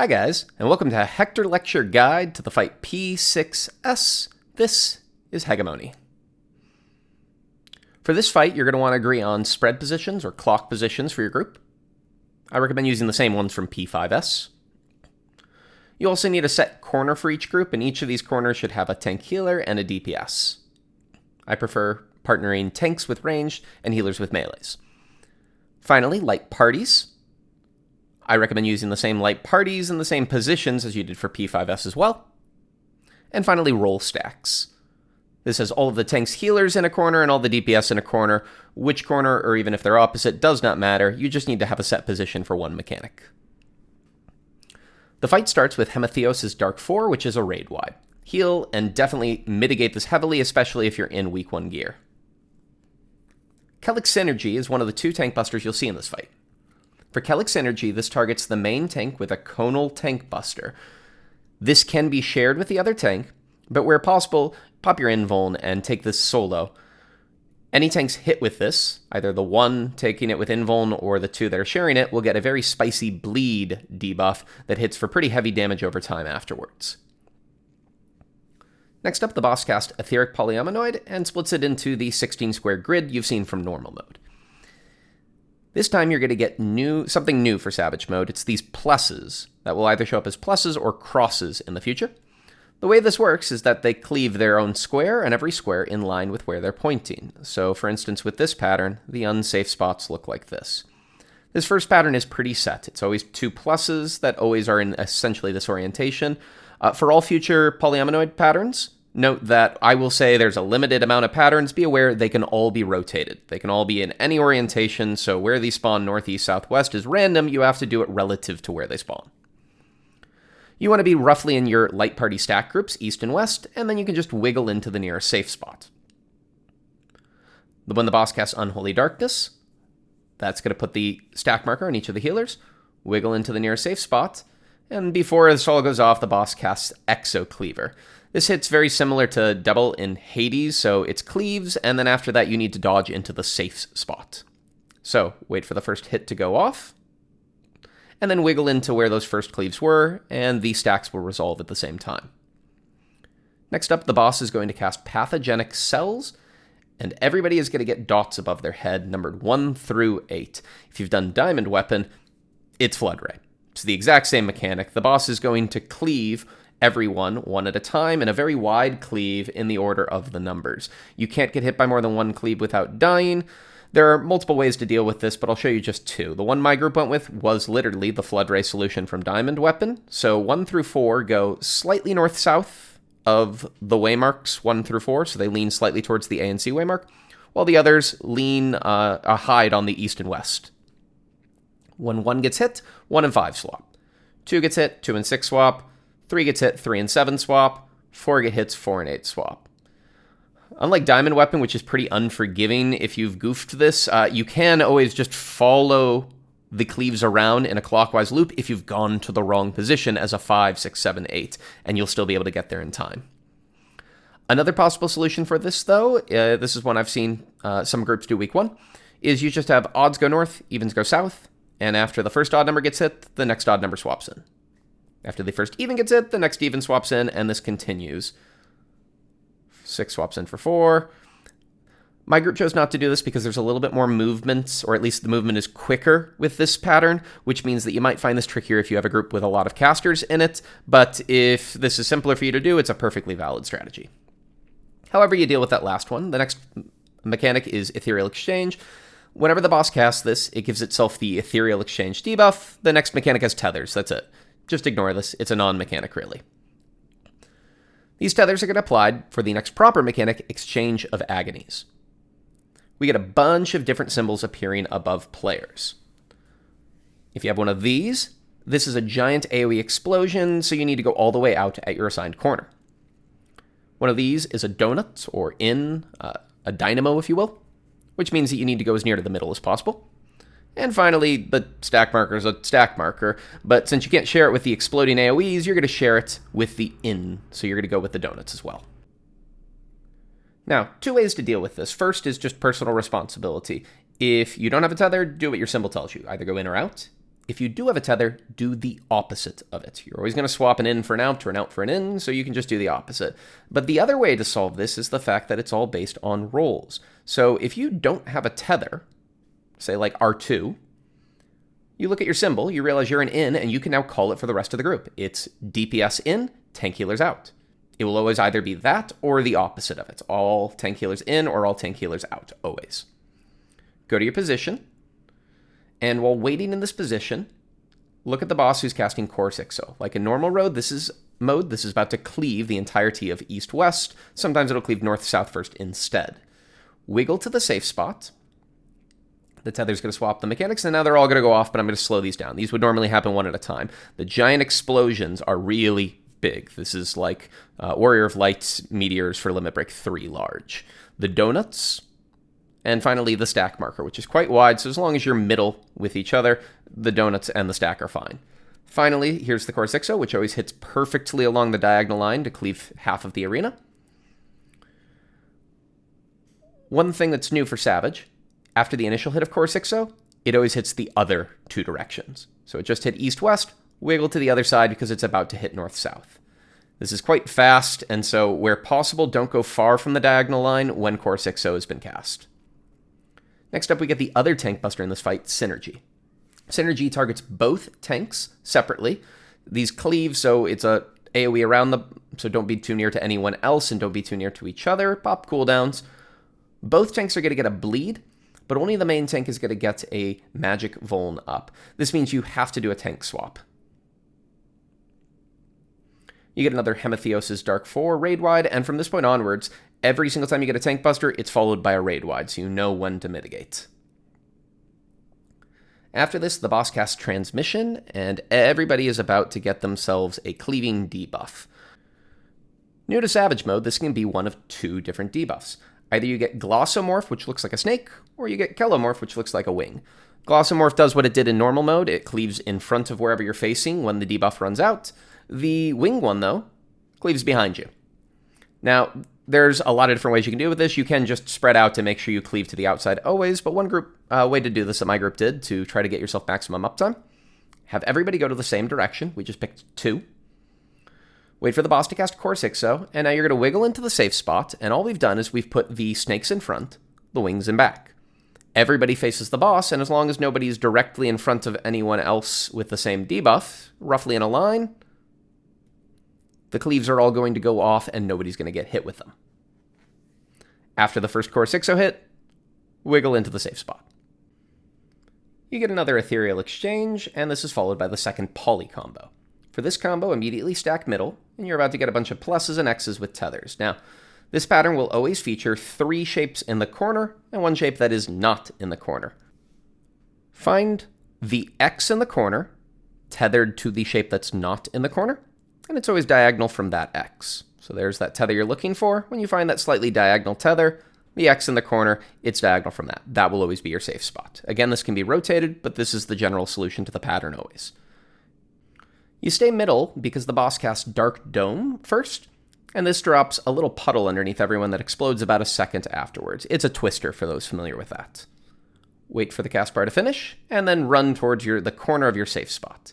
Hi guys, and welcome to Hector Lecture Guide to the fight P6S. This is Hegemone. For this fight, you're going to want to agree on spread positions or clock positions for your group. I recommend using the same ones from P5S. You also need a set corner for each group, and each of these corners should have a tank healer and a DPS. I prefer partnering tanks with ranged and healers with melees. Finally, light parties. I recommend using the same light parties in the same positions as you did for P5S as well. And finally, roll stacks. This has all of the tanks healers in a corner and all the DPS in a corner. Which corner, or even if they're opposite, does not matter. You just need to have a set position for one mechanic. The fight starts with Hemathios' Dark 4, which is a raid wide. Heal and definitely mitigate this heavily, especially if you're in week 1 gear. Cachexia is one of the 2 tank busters you'll see in this fight. For Cachexia, this targets the main tank with a conal tank buster. This can be shared with the other tank, but where possible, pop your invuln and take this solo. Any tanks hit with this, either the one taking it with invuln or the 2 that are sharing it, will get a very spicy bleed debuff that hits for pretty heavy damage over time afterwards. Next up, the boss casts Etheric Polyominoid and splits it into the 16-square grid you've seen from normal mode. This time you're going to get something new for Savage Mode. It's these pluses that will either show up as pluses or crosses in the future. The way this works is that they cleave their own square and every square in line with where they're pointing. So for instance, with this pattern, the unsafe spots look like this. This first pattern is pretty set. It's always 2 pluses that always are in essentially this orientation. For all future polyominoid patterns, note that I will say there's a limited amount of patterns. Be aware they can all be rotated. They can all be in any orientation, so where these spawn northeast, southwest is random. You have to do it relative to where they spawn. You want to be roughly in your light party stack groups, east and west, and then you can just wiggle into the nearest safe spot. When the boss casts Unholy Darkness, that's going to put the stack marker on each of the healers, wiggle into the nearest safe spot, and before this all goes off, the boss casts Exocleaver. This hit's very similar to Double in Hades, so it's cleaves, and then after that you need to dodge into the safe spot. So, wait for the first hit to go off, and then wiggle into where those first cleaves were, and the stacks will resolve at the same time. Next up, the boss is going to cast Pathogenic Cells, and everybody is going to get dots above their head, numbered 1 through 8. If you've done Diamond Weapon, it's Flood Ray. It's the exact same mechanic. The boss is going to cleave everyone one at a time in a very wide cleave in the order of the numbers. You can't get hit by more than 1 cleave without dying. There are multiple ways to deal with this, but I'll show you just 2. The one my group went with was literally the Flood Ray solution from Diamond Weapon. So 1 through 4 go slightly north-south of the waymarks 1 through 4, so they lean slightly towards the A and C waymark, while the others lean a hide on the east and west. When 1 gets hit, 1 and 5 swap. 2 gets hit, 2 and 6 swap. 3 gets hit, 3 and 7 swap. 4 get hits, 4 and 8 swap. Unlike Diamond Weapon, which is pretty unforgiving if you've goofed this, you can always just follow the cleaves around in a clockwise loop if you've gone to the wrong position as a 5, 6, 7, 8, and you'll still be able to get there in time. Another possible solution for this, though, this is one I've seen some groups do week 1, is you just have odds go north, evens go south, and after the first odd number gets hit, the next odd number swaps in. After the first even gets hit, the next even swaps in, and this continues. 6 swaps in for 4. My group chose not to do this because there's a little bit more movement, or at least the movement is quicker with this pattern, which means that you might find this trickier if you have a group with a lot of casters in it, but if this is simpler for you to do, it's a perfectly valid strategy. However you deal with that last one, the next mechanic is Ethereal Exchange. Whenever the boss casts this, it gives itself the Ethereal Exchange debuff. The next mechanic has tethers, that's it. Just ignore this, it's a non-mechanic really. These tethers are going to apply for the next proper mechanic, Exchange of Agonies. We get a bunch of different symbols appearing above players. If you have one of these, this is a giant AoE explosion, so you need to go all the way out at your assigned corner. One of these is a donut, or a dynamo if you will, which means that you need to go as near to the middle as possible. And finally, the stack marker is a stack marker, but since you can't share it with the exploding AoEs, you're going to share it with the so you're going to go with the donuts as well. Now, 2 ways to deal with this. First is just personal responsibility. If you don't have a tether, do what your symbol tells you. Either go in or out. if you do have a tether, do the opposite of it. You're always going to swap an in for an out or an out for an in, so you can just do the opposite. But the other way to solve this is the fact that it's all based on rolls. So if you don't have a tether, say like R2, you look at your symbol, you realize you're an in, and you can now call it for the rest of the group. It's DPS in, tank healers out. It will always either be that or the opposite of it. All tank healers in or all tank healers out, always. Go to your position. And while waiting in this position, look at the boss who's casting Core 6-0. Like in normal this is about to cleave the entirety of east-west. Sometimes it'll cleave north-south first instead. Wiggle to the safe spot. The tether's going to swap the mechanics, and now they're all going to go off, but I'm going to slow these down. These would normally happen one at a time. The giant explosions are really big. This is like Warrior of Light's meteors for Limit Break 3 large. The donuts... And finally, the stack marker, which is quite wide, so as long as you're middle with each other, the donuts and the stack are fine. Finally, here's the Core 6-0, which always hits perfectly along the diagonal line to cleave half of the arena. One thing that's new for Savage, after the initial hit of Core 6-0, it always hits the other two directions. So it just hit east-west, wiggle to the other side because it's about to hit north-south. This is quite fast, and so where possible, don't go far from the diagonal line when Core 6-0 has been cast. Next up, we get the other tank buster in this fight, Synergy. Synergy targets both tanks separately. These cleave, so it's a AoE around them, so don't be too near to anyone else and don't be too near to each other. Pop cooldowns. Both tanks are going to get a bleed, but only the main tank is going to get a magic vuln up. This means you have to do a tank swap. You get another Hemetheos' Dark 4 raid-wide, and from this point onwards, every single time you get a tank buster, it's followed by a raid-wide, so you know when to mitigate. After this, the boss casts Transmission, and everybody is about to get themselves a cleaving debuff. New to Savage mode, this can be one of two different debuffs. Either you get Glossomorph, which looks like a snake, or you get Kelomorph, which looks like a wing. Glossomorph does what it did in normal mode. It cleaves in front of wherever you're facing when the debuff runs out. The wing one, though, cleaves behind you. Now, there's a lot of different ways you can do with this. You can just spread out to make sure you cleave to the outside always, but one way to do this that my group did to try to get yourself maximum uptime, have everybody go to the same direction. We just picked 2. Wait for the boss to cast Core 6-0, and now you're going to wiggle into the safe spot, and all we've done is we've put the snakes in front, the wings in back. Everybody faces the boss, and as long as nobody's directly in front of anyone else with the same debuff, roughly in a line, the cleaves are all going to go off and nobody's going to get hit with them. After the first Core 6-0 hit, wiggle into the safe spot. You get another Ethereal Exchange, and this is followed by the second Poly combo. For this combo, immediately stack middle, and you're about to get a bunch of pluses and X's with tethers. Now, this pattern will always feature 3 shapes in the corner and 1 shape that is not in the corner. Find the X in the corner, tethered to the shape that's not in the corner, and it's always diagonal from that X. So there's that tether you're looking for. When you find that slightly diagonal tether, the X in the corner, it's diagonal from that. That will always be your safe spot. Again, this can be rotated, but this is the general solution to the pattern always. You stay middle because the boss casts Dark Dome first, and this drops a little puddle underneath everyone that explodes about a second afterwards. It's a twister for those familiar with that. Wait for the cast bar to finish, and then run towards the corner of your safe spot.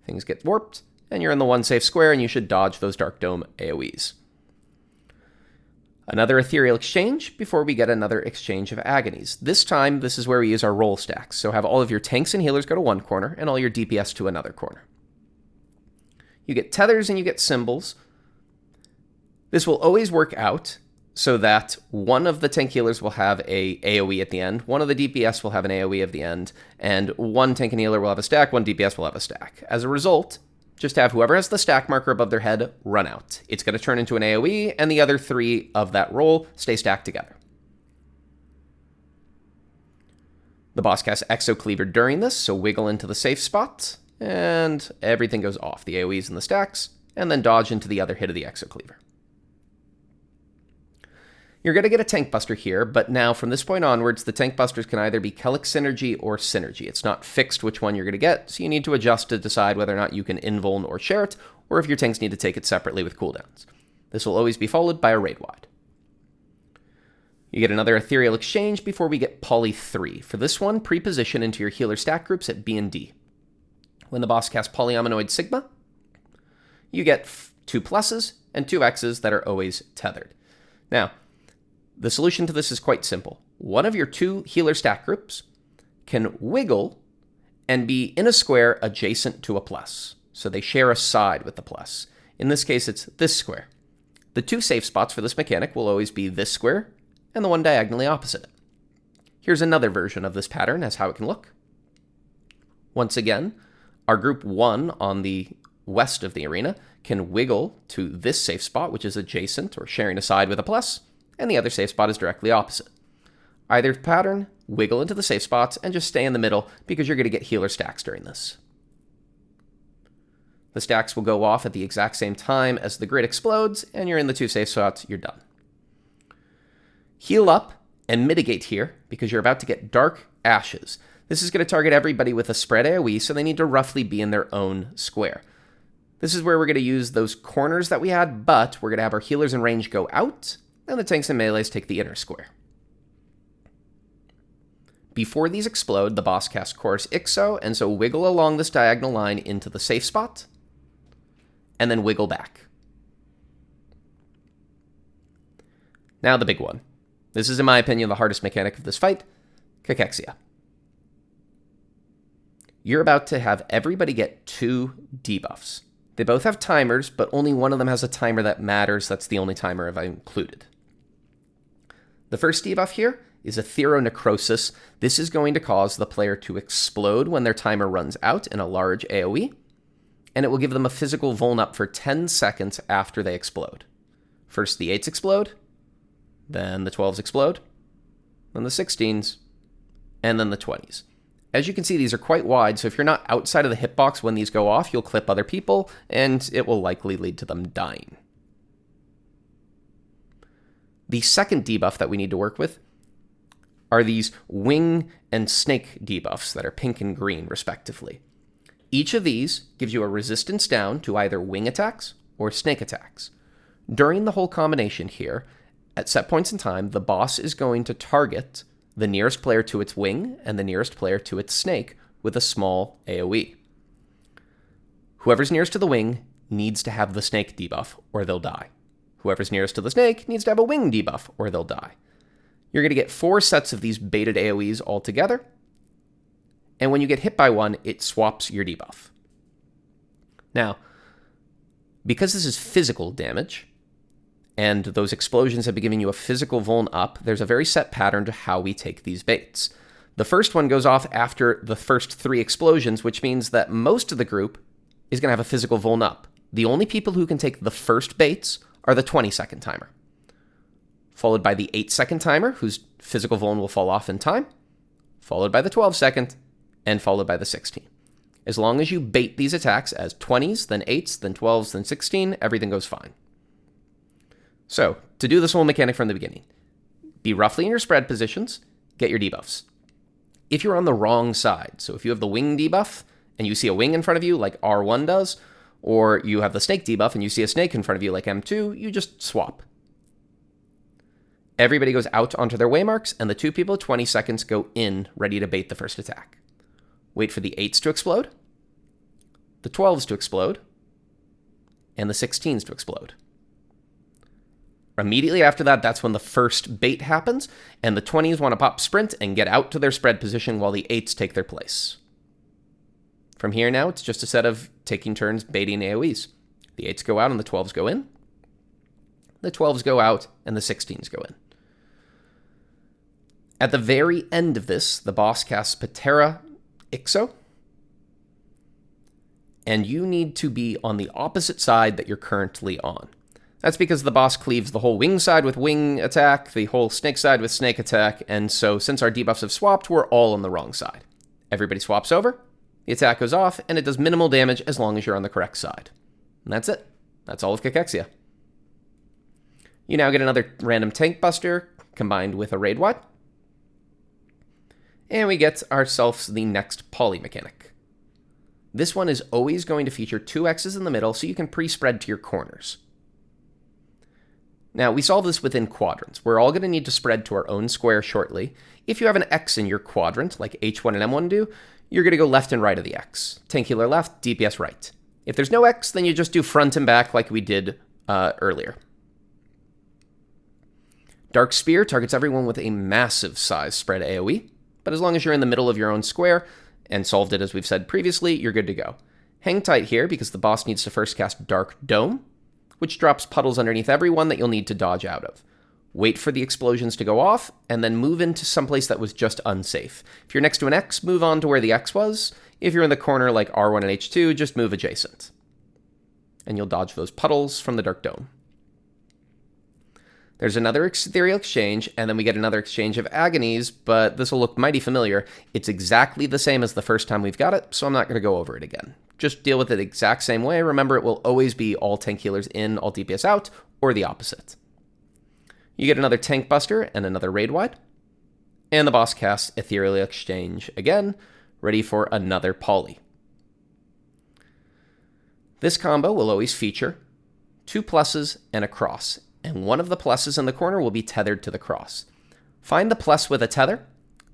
Things get warped, and you're in the one safe square, and you should dodge those Dark Dome AoEs. Another Ethereal Exchange before we get another exchange of Agonies. This time, this is where we use our roll stacks, so have all of your tanks and healers go to one corner, and all your DPS to another corner. You get tethers and you get symbols. This will always work out so that one of the tank healers will have a AoE at the end, one of the DPS will have an AoE at the end, and one tank and healer will have a stack, one DPS will have a stack. As a result, just have whoever has the stack marker above their head run out. It's going to turn into an AoE, and the other 3 of that roll stay stacked together. The boss casts Exocleaver during this, so wiggle into the safe spot, and everything goes off. The AoEs and the stacks, and then dodge into the other hit of the Exocleaver. You're going to get a Tank Buster here, but now from this point onwards, the Tank Busters can either be Cachexia or Synergy. It's not fixed which one you're going to get, so you need to adjust to decide whether or not you can invuln or share it, or if your tanks need to take it separately with cooldowns. This will always be followed by a raid-wide. You get another Ethereal Exchange before we get Poly 3. For this one, pre-position into your healer stack groups at B and D. When the boss casts Polyominoid Sigma, you get 2 pluses and 2 X's that are always tethered. Now, the solution to this is quite simple. One of your 2 healer stack groups can wiggle and be in a square adjacent to a plus. So they share a side with the plus. In this case, it's this square. The 2 safe spots for this mechanic will always be this square and the one diagonally opposite it. Here's another version of this pattern as how it can look. Once again, our group 1 on the west of the arena can wiggle to this safe spot, which is adjacent or sharing a side with a plus, and the other safe spot is directly opposite. Either pattern, wiggle into the safe spots and just stay in the middle because you're going to get healer stacks during this. The stacks will go off at the exact same time as the grid explodes, and you're in the 2 safe spots, you're done. Heal up and mitigate here because you're about to get Dark Ashes. This is going to target everybody with a spread AoE, so they need to roughly be in their own square. This is where we're going to use those corners that we had, but we're going to have our healers in range go out, and the tanks and melees take the inner square. Before these explode, the boss casts Chorus Ixo, and so wiggle along this diagonal line into the safe spot, and then wiggle back. Now the big one. This is, in my opinion, the hardest mechanic of this fight, Cachexia. You're about to have everybody get 2 debuffs. They both have timers, but only one of them has a timer that matters. That's the only timer I've included. The first debuff here is Etheronecrosis. This is going to cause the player to explode when their timer runs out in a large AoE, and it will give them a physical vuln up for 10 seconds after they explode. First the 8s explode, then the 12s explode, then the 16s, and then the 20s. As you can see, these are quite wide, so if you're not outside of the hitbox when these go off, you'll clip other people, and it will likely lead to them dying. The second debuff that we need to work with are these wing and snake debuffs that are pink and green, respectively. Each of these gives you a resistance down to either wing attacks or snake attacks. During the whole combination here, at set points in time, the boss is going to target the nearest player to its wing and the nearest player to its snake with a small AoE. Whoever's nearest to the wing needs to have the snake debuff or they'll die. Whoever's nearest to the snake needs to have a wing debuff or they'll die. You're going to get 4 sets of these baited AoEs all together, and when you get hit by one, it swaps your debuff. Now, because this is physical damage, and those explosions have been giving you a physical vuln up, there's a very set pattern to how we take these baits. The first one goes off after the first 3 explosions, which means that most of the group is going to have a physical vuln up. The only people who can take the first baits are the 20-second timer, followed by the 8-second timer, whose physical vuln will fall off in time, followed by the 12-second, and followed by the 16. As long as you bait these attacks as 20s, then 8s, then 12s, then 16, everything goes fine. So, to do this whole mechanic from the beginning, be roughly in your spread positions, get your debuffs. If you're on the wrong side, so if you have the wing debuff and you see a wing in front of you like R1 does, or you have the snake debuff and you see a snake in front of you like M2, you just swap. Everybody goes out onto their waymarks, and the 2 people, 20 seconds, go in, ready to bait the first attack. Wait for the 8s to explode, the 12s to explode, and the 16s to explode. Immediately after that, that's when the first bait happens, and the 20s want to pop sprint and get out to their spread position while the 8s take their place. From here now, it's just a set of taking turns baiting AoEs. The 8s go out and the 12s go in. The 12s go out and the 16s go in. At the very end of this, the boss casts Patera Ixo, and you need to be on the opposite side that you're currently on. That's because the boss cleaves the whole wing side with wing attack, the whole snake side with snake attack, and so since our debuffs have swapped, we're all on the wrong side. Everybody swaps over, the attack goes off, and it does minimal damage as long as you're on the correct side. And that's it. That's all of Cachexia. You now get another random tank buster combined with a raid wide. And we get ourselves the next poly mechanic. This one is always going to feature 2 X's in the middle so you can pre-spread to your corners. Now, we solve this within quadrants. We're all going to need to spread to our own square shortly. If you have an X in your quadrant, like H1 and M1 do, you're going to go left and right of the X. Tank healer left, DPS right. If there's no X, then you just do front and back like we did earlier. Dark Spear targets everyone with a massive size spread AoE, but as long as you're in the middle of your own square and solved it as we've said previously, you're good to go. Hang tight here because the boss needs to first cast Dark Dome, which drops puddles underneath everyone that you'll need to dodge out of. Wait for the explosions to go off, and then move into someplace that was just unsafe. If you're next to an X, move on to where the X was. If you're in the corner like R1 and H2, just move adjacent. And you'll dodge those puddles from the Dark Dome. There's another Ethereal Exchange, and then we get another exchange of Agonies, but this will look mighty familiar. It's exactly the same as the first time we've got it, so I'm not going to go over it again. Just deal with it the exact same way. Remember, it will always be all tank healers in, all DPS out, or the opposite. You get another Tank Buster and another Raid Wide, and the boss casts Ethereal Exchange again, ready for another Poly. This combo will always feature 2 pluses and a cross, and one of the pluses in the corner will be tethered to the cross. Find the plus with a tether.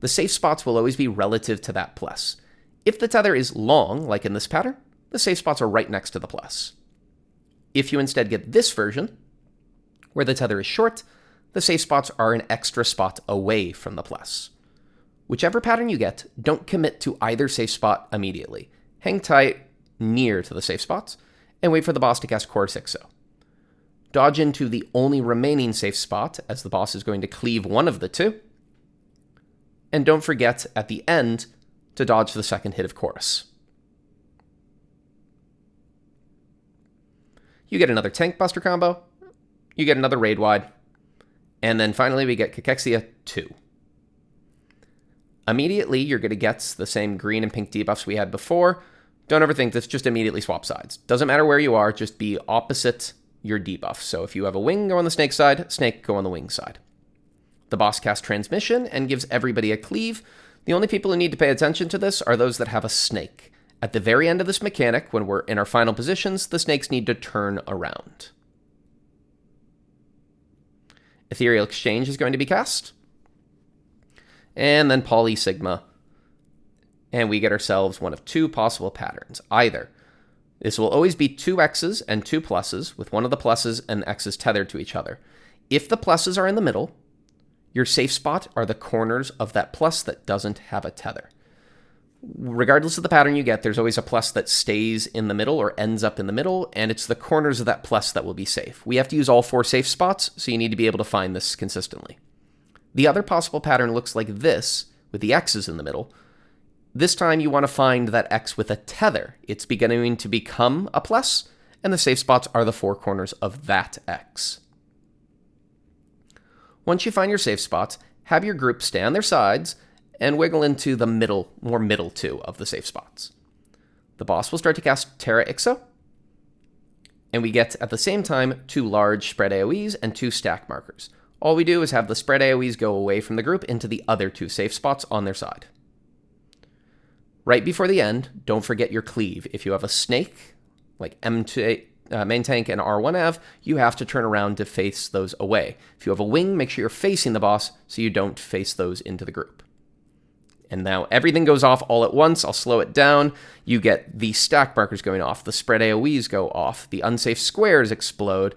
The safe spots will always be relative to that plus. If the tether is long, like in this pattern, the safe spots are right next to the plus. If you instead get this version, where the tether is short, the safe spots are an extra spot away from the plus. Whichever pattern you get, don't commit to either safe spot immediately. Hang tight near to the safe spots, and wait for the boss to cast Core 6-0. Dodge into the only remaining safe spot, as the boss is going to cleave one of the two. And don't forget, at the end, to dodge the second hit of Chorus. You get another Tank Buster combo, you get another Raid Wide, and then finally we get Cachexia 2. Immediately, you're going to get the same green and pink debuffs we had before. Don't overthink this, just immediately swap sides. Doesn't matter where you are, just be opposite your debuff. So if you have a wing, go on the snake side, snake, go on the wing side. The boss casts Transmission and gives everybody a cleave. The only people who need to pay attention to this are those that have a snake. At the very end of this mechanic, when we're in our final positions, the snakes need to turn around. Ethereal Exchange is going to be cast. And then Poly Sigma. And we get ourselves one of 2 possible patterns. Either this will always be 2 X's and 2 pluses, with one of the pluses and X's tethered to each other. If the pluses are in the middle, your safe spot are the corners of that plus that doesn't have a tether. Regardless of the pattern you get, there's always a plus that stays in the middle or ends up in the middle, and it's the corners of that plus that will be safe. We have to use all 4 safe spots, so you need to be able to find this consistently. The other possible pattern looks like this, with the X's in the middle. This time you want to find that X with a tether. It's beginning to become a plus, and the safe spots are the 4 corners of that X. Once you find your safe spots, have your group stay on their sides and wiggle into the middle, more middle 2 of the safe spots. The boss will start to cast Terra Ixo, and we get at the same time 2 large spread AoEs and 2 stack markers. All we do is have the spread AoEs go away from the group into the other 2 safe spots on their side. Right before the end, don't forget your cleave. If you have a snake, like M2, main tank and R1 Av, you have to turn around to face those away. If you have a wing, make sure you're facing the boss so you don't face those into the group. And now everything goes off all at once. I'll slow it down. You get the stack markers going off. The spread AoEs go off. The unsafe squares explode.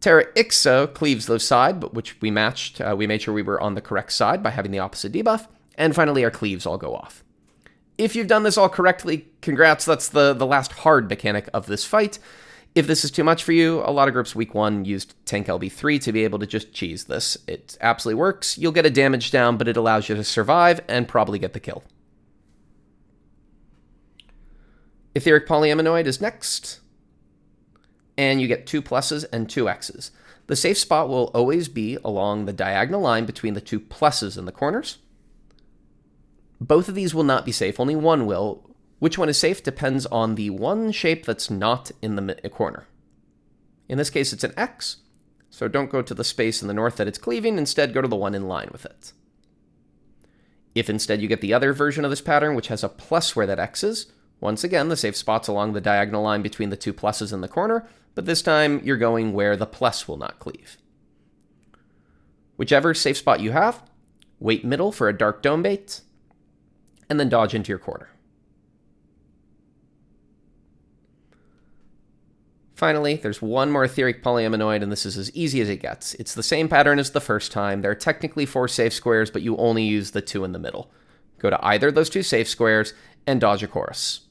Terra Ixo cleaves those side, but which we matched. We made sure we were on the correct side by having the opposite debuff. And finally, our cleaves all go off. If you've done this all correctly, congrats. That's the last hard mechanic of this fight. If this is too much for you, a lot of groups week 1 used Tank LB3 to be able to just cheese this. It absolutely works. You'll get a damage down, but it allows you to survive and probably get the kill. Etheric Polyaminoid is next. And you get 2 pluses and 2 X's. The safe spot will always be along the diagonal line between the 2 pluses in the corners. Both of these will not be safe, only one will. Which one is safe depends on the one shape that's not in the corner. In this case, it's an X, so don't go to the space in the north that it's cleaving, instead go to the one in line with it. If instead you get the other version of this pattern, which has a plus where that X is, once again, the safe spot's along the diagonal line between the 2 pluses in the corner, but this time you're going where the plus will not cleave. Whichever safe spot you have, wait middle for a Dark Dome bait, and then dodge into your corner. Finally, there's one more etheric polyaminoid, and this is as easy as it gets. It's the same pattern as the first time. There are technically 4 safe squares, but you only use the 2 in the middle. Go to either of those 2 safe squares and dodge a chorus.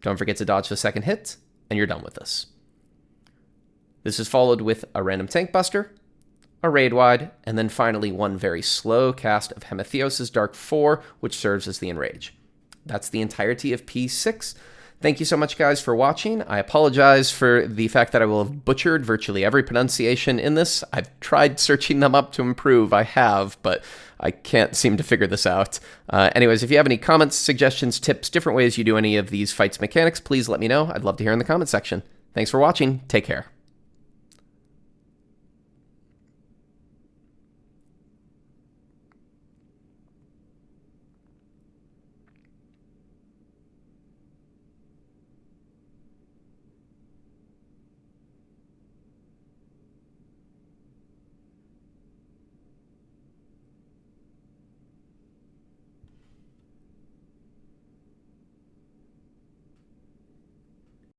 Don't forget to dodge the second hit, and you're done with this. This is followed with a random tank buster, a raid wide, and then finally one very slow cast of Hemetheos' Dark 4, which serves as the Enrage. That's the entirety of P6. Thank you so much, guys, for watching. I apologize for the fact that I will have butchered virtually every pronunciation in this. I've tried searching them up to improve. I have, but I can't seem to figure this out. Anyways, if you have any comments, suggestions, tips, different ways you do any of these fights mechanics, please let me know. I'd love to hear in the comment section. Thanks for watching. Take care.